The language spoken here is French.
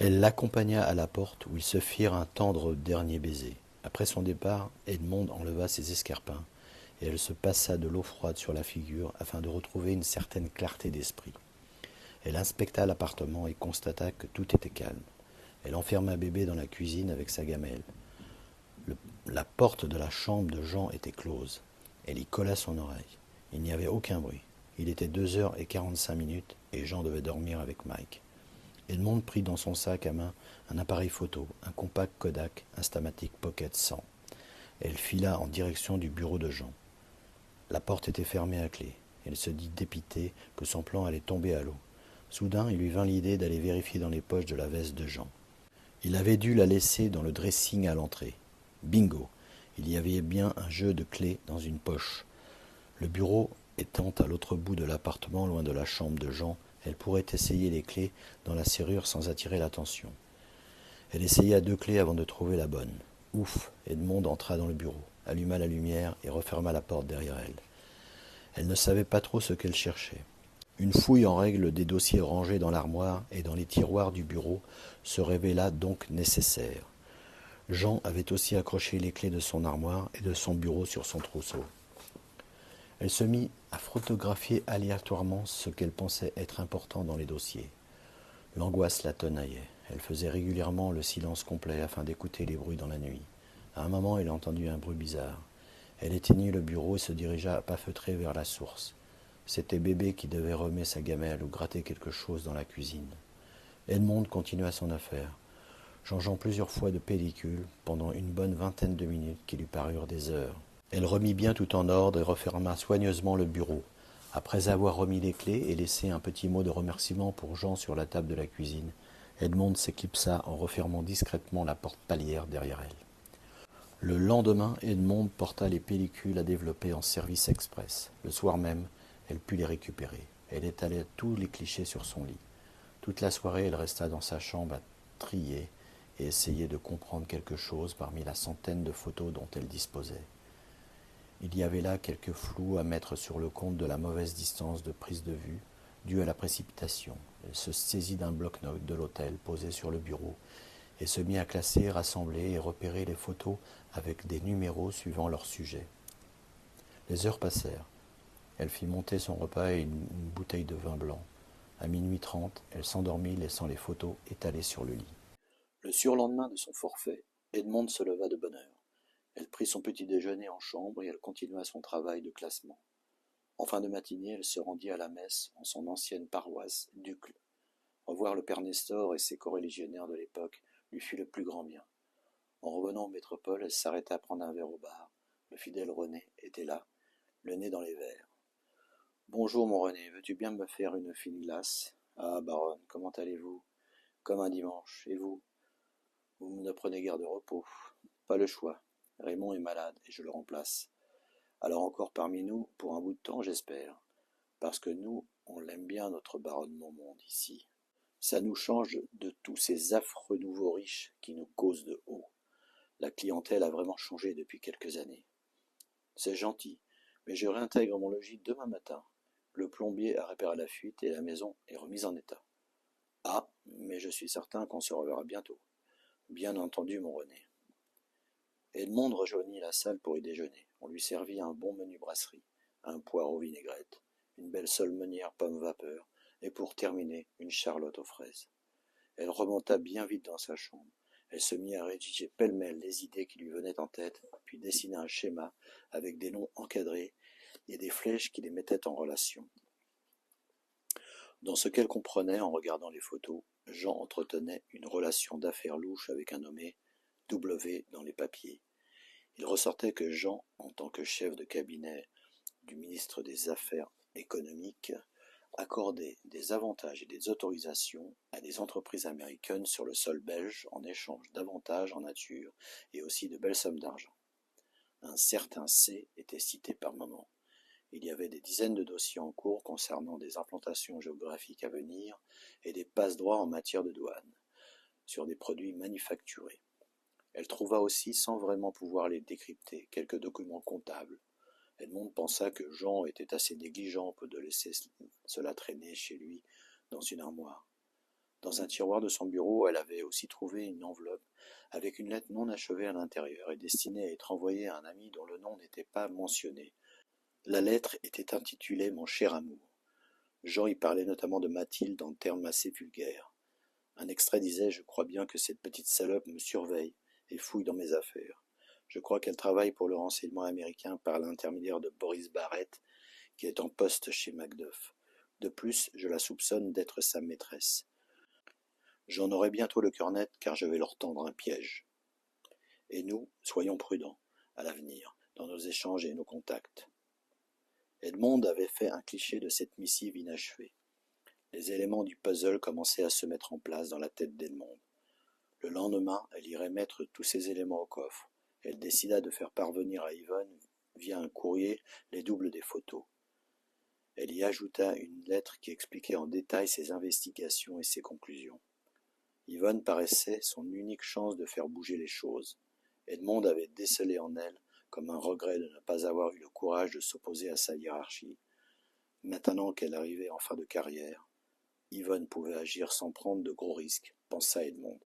Elle l'accompagna à la porte où ils se firent un tendre dernier baiser. Après son départ, Edmond enleva ses escarpins, et elle se passa de l'eau froide sur la figure afin de retrouver une certaine clarté d'esprit. Elle inspecta l'appartement et constata que tout était calme. Elle enferma bébé dans la cuisine avec sa gamelle. Le- la porte de la chambre de Jean était close. Elle y colla son oreille. Il n'y avait aucun bruit. Il était 2h45 et Jean devait dormir avec Mike. Edmond prit dans son sac à main un appareil photo, un compact Kodak Instamatic Pocket 100. Elle fila en direction du bureau de Jean. La porte était fermée à clé. Elle se dit dépitée que son plan allait tomber à l'eau. Soudain, il lui vint l'idée d'aller vérifier dans les poches de la veste de Jean. Il avait dû la laisser dans le dressing à l'entrée. Bingo! Il y avait bien un jeu de clés dans une poche. Le bureau étant à l'autre bout de l'appartement, loin de la chambre de Jean, elle pourrait essayer les clés dans la serrure sans attirer l'attention. Elle essaya 2 clés avant de trouver la bonne. Ouf! Edmond entra dans le bureau, alluma la lumière et referma la porte derrière elle. Elle ne savait pas trop ce qu'elle cherchait. Une fouille en règle des dossiers rangés dans l'armoire et dans les tiroirs du bureau se révéla donc nécessaire. Jean avait aussi accroché les clés de son armoire et de son bureau sur son trousseau. Elle se mit à photographier aléatoirement ce qu'elle pensait être important dans les dossiers. L'angoisse la tenaillait. Elle faisait régulièrement le silence complet afin d'écouter les bruits dans la nuit. À un moment, elle entendit un bruit bizarre. Elle éteignit le bureau et se dirigea à pas feutrés vers la source. C'était bébé qui devait remuer sa gamelle ou gratter quelque chose dans la cuisine. Edmond continua son affaire, changeant plusieurs fois de pellicule pendant une bonne vingtaine de minutes qui lui parurent des heures. Elle remit bien tout en ordre et referma soigneusement le bureau. Après avoir remis les clés et laissé un petit mot de remerciement pour Jean sur la table de la cuisine, Edmond s'éclipsa en refermant discrètement la porte palière derrière elle. Le lendemain, Edmond porta les pellicules à développer en service express. Le soir même, elle put les récupérer. Elle étala tous les clichés sur son lit. Toute la soirée, elle resta dans sa chambre à trier et essayer de comprendre quelque chose parmi la centaine de photos dont elle disposait. Il y avait là quelques flous à mettre sur le compte de la mauvaise distance de prise de vue due à la précipitation. Elle se saisit d'un bloc-notes de l'hôtel posé sur le bureau et se mit à classer, rassembler et repérer les photos avec des numéros suivant leur sujet. Les heures passèrent. Elle fit monter son repas et une bouteille de vin blanc. À 00h30, elle s'endormit, laissant les photos étalées sur le lit. Le surlendemain de son forfait, Edmond se leva de bonne heure. Elle prit son petit déjeuner en chambre et elle continua son travail de classement. En fin de matinée, elle se rendit à la messe en son ancienne paroisse d'Uccle. Revoir le père Nestor et ses coreligionnaires de l'époque lui fut le plus grand bien. En revenant en métropole, elle s'arrêta prendre un verre au bar. Le fidèle René était là, le nez dans les verres. Bonjour mon René, veux-tu bien me faire une fine glace? Ah, baronne, comment allez-vous? Comme un dimanche, et vous? Vous ne prenez guère de repos. Pas le choix. Raymond est malade et je le remplace. Alors encore parmi nous, pour un bout de temps, j'espère. Parce que nous, on l'aime bien, notre baronne Monmonde, ici. Ça nous change de tous ces affreux nouveaux riches qui nous causent de haut. La clientèle a vraiment changé depuis quelques années. C'est gentil, mais je réintègre mon logis demain matin. Le plombier a réparé la fuite et la maison est remise en état. Ah, mais je suis certain qu'on se reverra bientôt. Bien entendu, mon René. Edmond rejoignit la salle pour y déjeuner. On lui servit un bon menu brasserie, un poireau vinaigrette, une belle solmenière pomme vapeur, et pour terminer, une charlotte aux fraises. Elle remonta bien vite dans sa chambre. Elle se mit à rédiger pêle-mêle les idées qui lui venaient en tête, puis dessina un schéma avec des noms encadrés et des flèches qui les mettaient en relation. Dans ce qu'elle comprenait en regardant les photos, Jean entretenait une relation d'affaires louche avec un nommé W dans les papiers. Il ressortait que Jean, en tant que chef de cabinet du ministre des Affaires économiques, accordait des avantages et des autorisations à des entreprises américaines sur le sol belge en échange d'avantages en nature et aussi de belles sommes d'argent. Un certain C était cité par moment. Il y avait des dizaines de dossiers en cours concernant des implantations géographiques à venir et des passe-droits en matière de douane, sur des produits manufacturés. Elle trouva aussi, sans vraiment pouvoir les décrypter, quelques documents comptables. Edmond pensa que Jean était assez négligent pour de laisser cela traîner chez lui dans une armoire. Dans un tiroir de son bureau, elle avait aussi trouvé une enveloppe avec une lettre non achevée à l'intérieur et destinée à être envoyée à un ami dont le nom n'était pas mentionné. La lettre était intitulée Mon cher amour. Jean y parlait notamment de Mathilde en termes assez vulgaires. Un extrait disait: Je crois bien que cette petite salope me surveille et fouille dans mes affaires. Je crois qu'elle travaille pour le renseignement américain par l'intermédiaire de Boris Barrett, qui est en poste chez Macduff. De plus, je la soupçonne d'être sa maîtresse. J'en aurai bientôt le cœur net, car je vais leur tendre un piège. Et nous, soyons prudents, à l'avenir, dans nos échanges et nos contacts. Edmond avait fait un cliché de cette missive inachevée. Les éléments du puzzle commençaient à se mettre en place dans la tête d'Edmond. Le lendemain, elle irait mettre tous ces éléments au coffre. Elle décida de faire parvenir à Yvonne, via un courrier, les doubles des photos. Elle y ajouta une lettre qui expliquait en détail ses investigations et ses conclusions. Yvonne paraissait son unique chance de faire bouger les choses. Edmond avait décelé en elle comme un regret de ne pas avoir eu le courage de s'opposer à sa hiérarchie. Maintenant qu'elle arrivait en fin de carrière, Yvonne pouvait agir sans prendre de gros risques, pensa Edmond.